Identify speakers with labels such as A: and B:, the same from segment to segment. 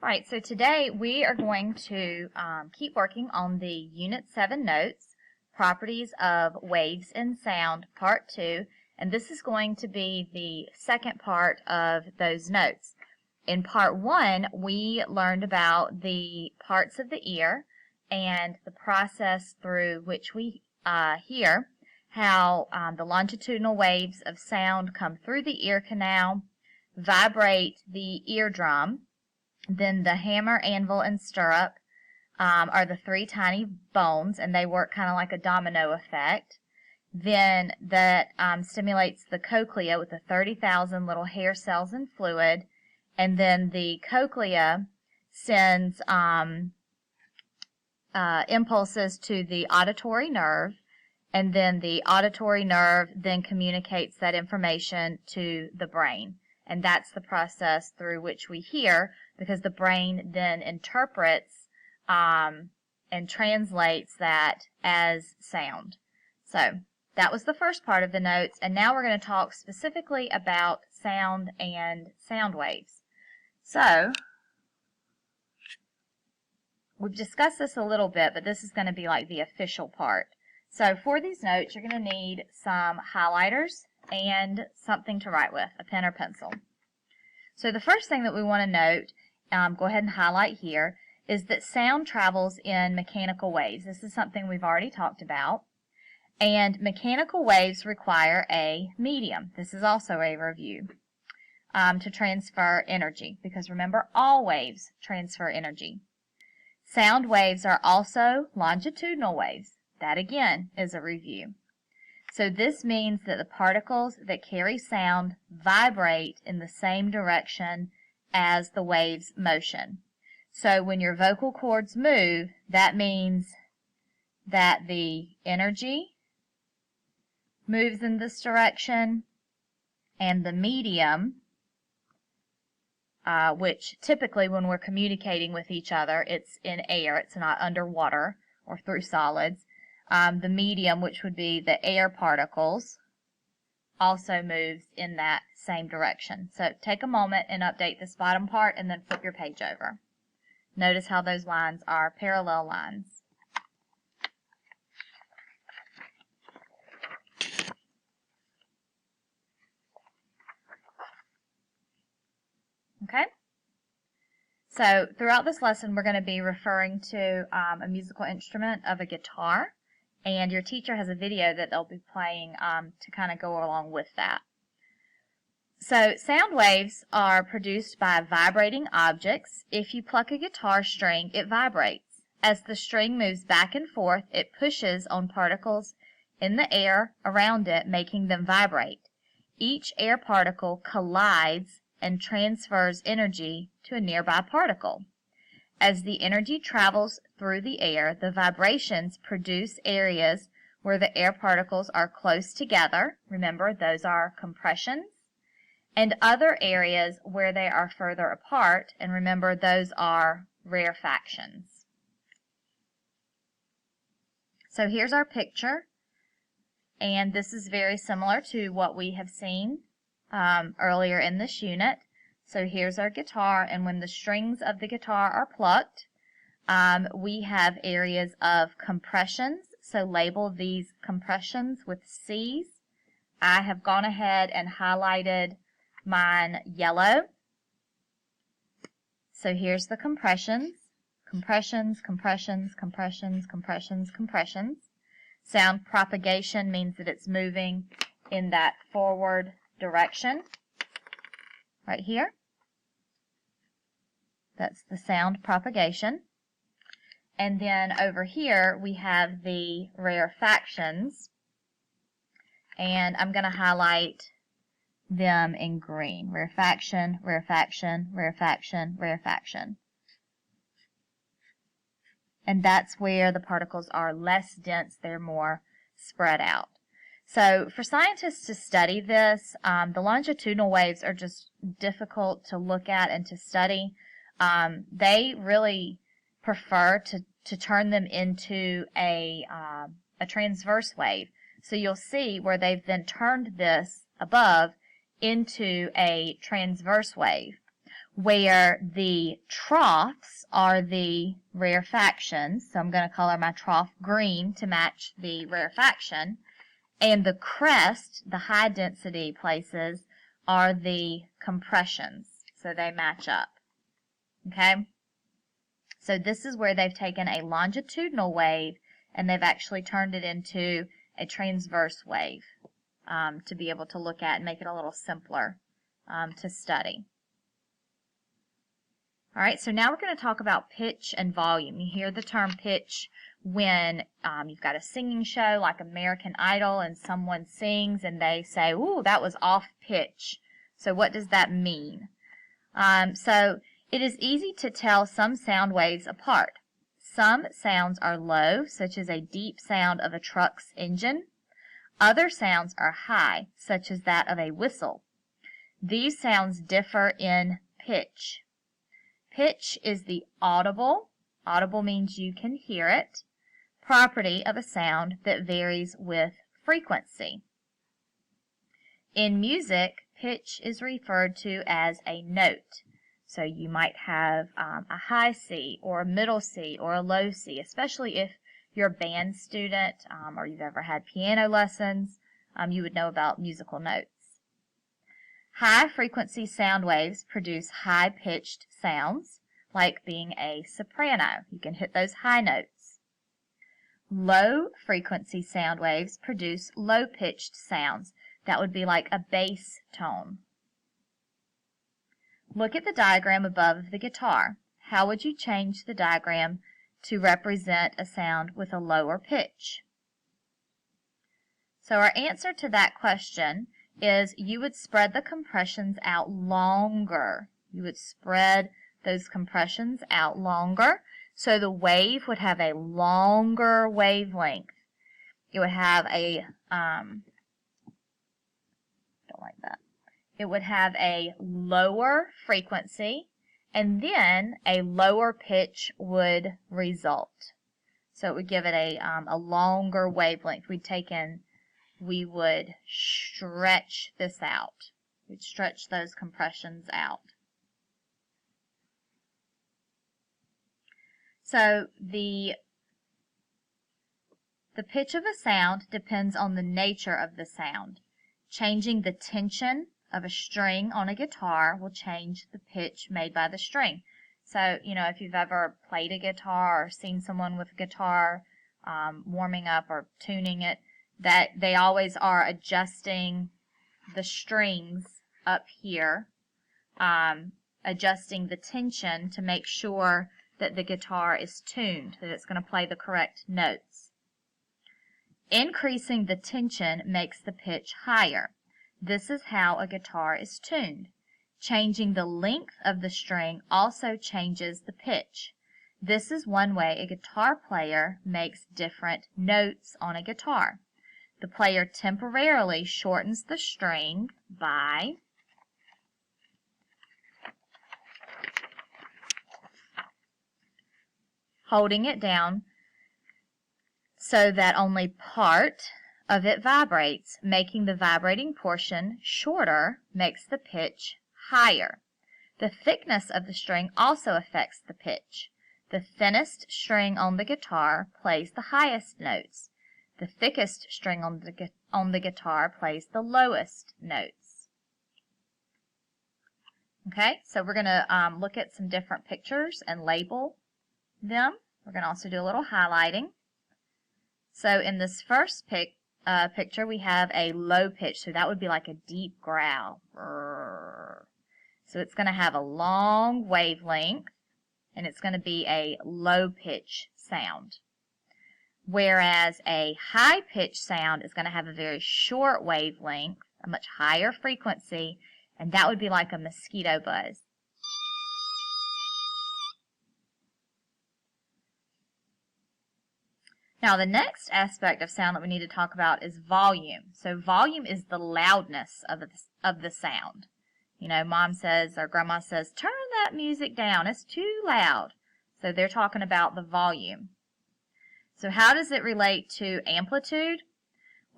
A: Alright, so today we are going to keep working on the Unit 7 notes, Properties of Waves and Sound, Part 2, and this is going to be the second part of those notes. In Part 1, we learned about the parts of the ear and the process through which we hear, how the longitudinal waves of sound come through the ear canal, vibrate the eardrum. Then the hammer, anvil, and stirrup are the three tiny bones, and they work kind of like a domino effect. Then that stimulates the cochlea with the 30,000 little hair cells and fluid. And then the cochlea sends impulses to the auditory nerve. And then the auditory nerve then communicates that information to the brain. And that's the process through which we hear, because the brain then interprets and translates that as sound. So that was the first part of the notes, and now we're going to talk specifically about sound and sound waves. So we've discussed this a little bit, but this is going to be like the official part. So for these notes, you're going to need some highlighters and something to write with, a pen or pencil. So the first thing that we want to note, go ahead and highlight here, is that sound travels in mechanical waves. This is something we've already talked about. And mechanical waves require a medium. This is also a review to transfer energy, because remember, all waves transfer energy. Sound waves are also longitudinal waves. That again is a review. So this means that the particles that carry sound vibrate in the same direction as the wave's motion. So when your vocal cords move, that means that the energy moves in this direction, and the medium, which typically when we're communicating with each other, it's in air, it's not underwater or through solids. The medium, which would be the air particles, also moves in that same direction. So take a moment and update this bottom part and then flip your page over. Notice how those lines are parallel lines. Okay? So throughout this lesson, we're going to be referring to a musical instrument of a guitar. And your teacher has a video that they'll be playing to kind of go along with that. So sound waves are produced by vibrating objects. If you pluck a guitar string, it vibrates. As the string moves back and forth, it pushes on particles in the air around it, making them vibrate. Each air particle collides and transfers energy to a nearby particle. As the energy travels through the air, the vibrations produce areas where the air particles are close together. Remember, those are compressions. And other areas where they are further apart. And remember, those are rarefactions. So here's our picture. And this is very similar to what we have seen earlier in this unit. So here's our guitar, and when the strings of the guitar are plucked, we have areas of compressions. So label these compressions with C's. I have gone ahead and highlighted mine yellow. So here's the compressions. Compressions, compressions, compressions, compressions, compressions. Sound propagation means that it's moving in that forward direction. Right here. That's the sound propagation. And then over here we have the rarefactions. And I'm going to highlight them in green. Rarefaction, rarefaction, rarefaction, rarefaction. And that's where the particles are less dense, they're more spread out. So for scientists to study this, the longitudinal waves are just difficult to look at and to study. They really prefer to turn them into a transverse wave. So you'll see where they've then turned this above into a transverse wave. where the troughs are the rarefactions. So I'm going to color my trough green to match the rarefaction. And the crest, the high density places, are the compressions. So they match up. Okay? So this is where they've taken a longitudinal wave and they've actually turned it into a transverse wave to be able to look at and make it a little simpler to study. All right, so now we're going to talk about pitch and volume. You hear the term pitch when you've got a singing show like American Idol and someone sings and they say, ooh, that was off pitch. So what does that mean? So it is easy to tell some sound waves apart. Some sounds are low, such as a deep sound of a truck's engine. Other sounds are high, such as that of a whistle. These sounds differ in pitch. Pitch is the audible means you can hear it, property of a sound that varies with frequency. In music, pitch is referred to as a note. So you might have a high C or a middle C or a low C, especially if you're a band student or you've ever had piano lessons, you would know about musical notes. High-frequency sound waves produce high-pitched sounds, like being a soprano. You can hit those high notes. Low-frequency sound waves produce low-pitched sounds. That would be like a bass tone. Look at the diagram above the guitar. How would you change the diagram to represent a sound with a lower pitch? So our answer to that question is you would spread the compressions out longer. You would spread those compressions out longer, so the wave would have a longer wavelength. It would have a, don't like that. It would have a lower frequency, and then a lower pitch would result. So it would give it a longer wavelength. We would stretch this out. We'd stretch those compressions out. So the pitch of a sound depends on the nature of the sound. Changing the tension of a string on a guitar will change the pitch made by the string. So, if you've ever played a guitar or seen someone with a guitar warming up or tuning it, that they always are adjusting the strings up here, adjusting the tension to make sure that the guitar is tuned, that it's going to play the correct notes. Increasing the tension makes the pitch higher. This is how a guitar is tuned. Changing the length of the string also changes the pitch. This is one way a guitar player makes different notes on a guitar. The player temporarily shortens the string by holding it down so that only part of it vibrates. Making the vibrating portion shorter makes the pitch higher. The thickness of the string also affects the pitch. The thinnest string on the guitar plays the highest notes. The thickest string on the guitar plays the lowest notes. Okay, so we're going to look at some different pictures and label them. We're going to also do a little highlighting. So in this first picture, we have a low pitch. So that would be like a deep growl. So it's going to have a long wavelength, and it's going to be a low pitch sound. Whereas a high pitch sound is going to have a very short wavelength, a much higher frequency, and that would be like a mosquito buzz. Now the next aspect of sound that we need to talk about is volume. So volume is the loudness of the sound. Mom says or grandma says, turn that music down, it's too loud. So they're talking about the volume. So how does it relate to amplitude?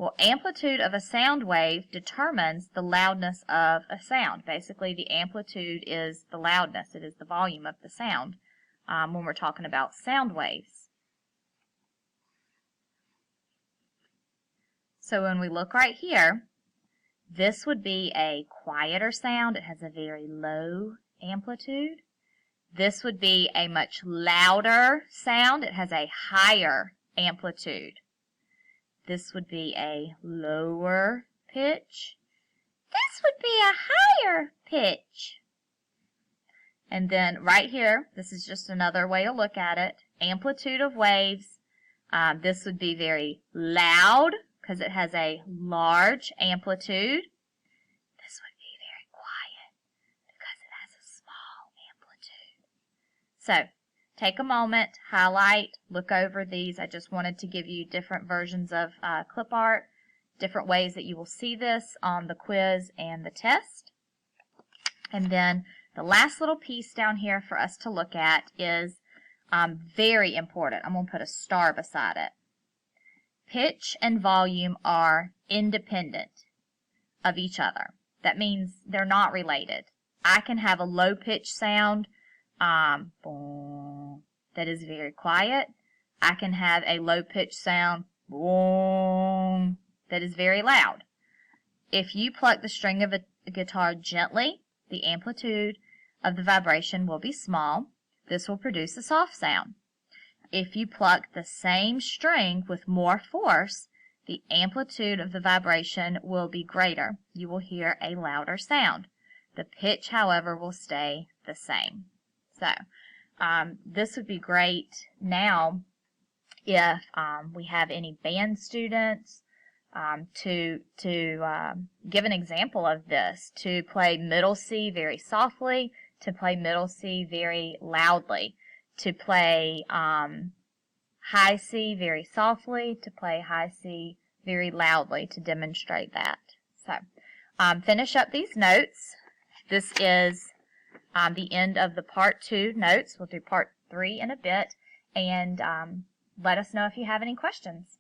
A: Well, amplitude of a sound wave determines the loudness of a sound. Basically, the amplitude is the loudness. It is the volume of the sound when we're talking about sound waves. So when we look right here, this would be a quieter sound. It has a very low amplitude. This would be a much louder sound. It has a higher amplitude. This would be a lower pitch. This would be a higher pitch. And then right here, this is just another way to look at it. Amplitude of waves. This would be very loud because it has a large amplitude. This would be very quiet because it has a small amplitude. So, take a moment, highlight, look over these. I just wanted to give you different versions of clip art, different ways that you will see this on the quiz and the test. And then the last little piece down here for us to look at is very important. I'm going to put a star beside it. Pitch and volume are independent of each other. That means they're not related. I can have a low pitch sound that is very quiet. I can have a low pitch sound that is very loud. If you pluck the string of a guitar gently, the amplitude of the vibration will be small. This will produce a soft sound. If you pluck the same string with more force, the amplitude of the vibration will be greater. You will hear a louder sound. The pitch, however, will stay the same. So, this would be great now if we have any band students to give an example of this, to play middle C very softly, to play middle C very loudly, to play high C very softly, to play high C very loudly, to demonstrate that. So, finish up these notes. This is the end of the part 2 notes. We'll do part 3 in a bit, and let us know if you have any questions.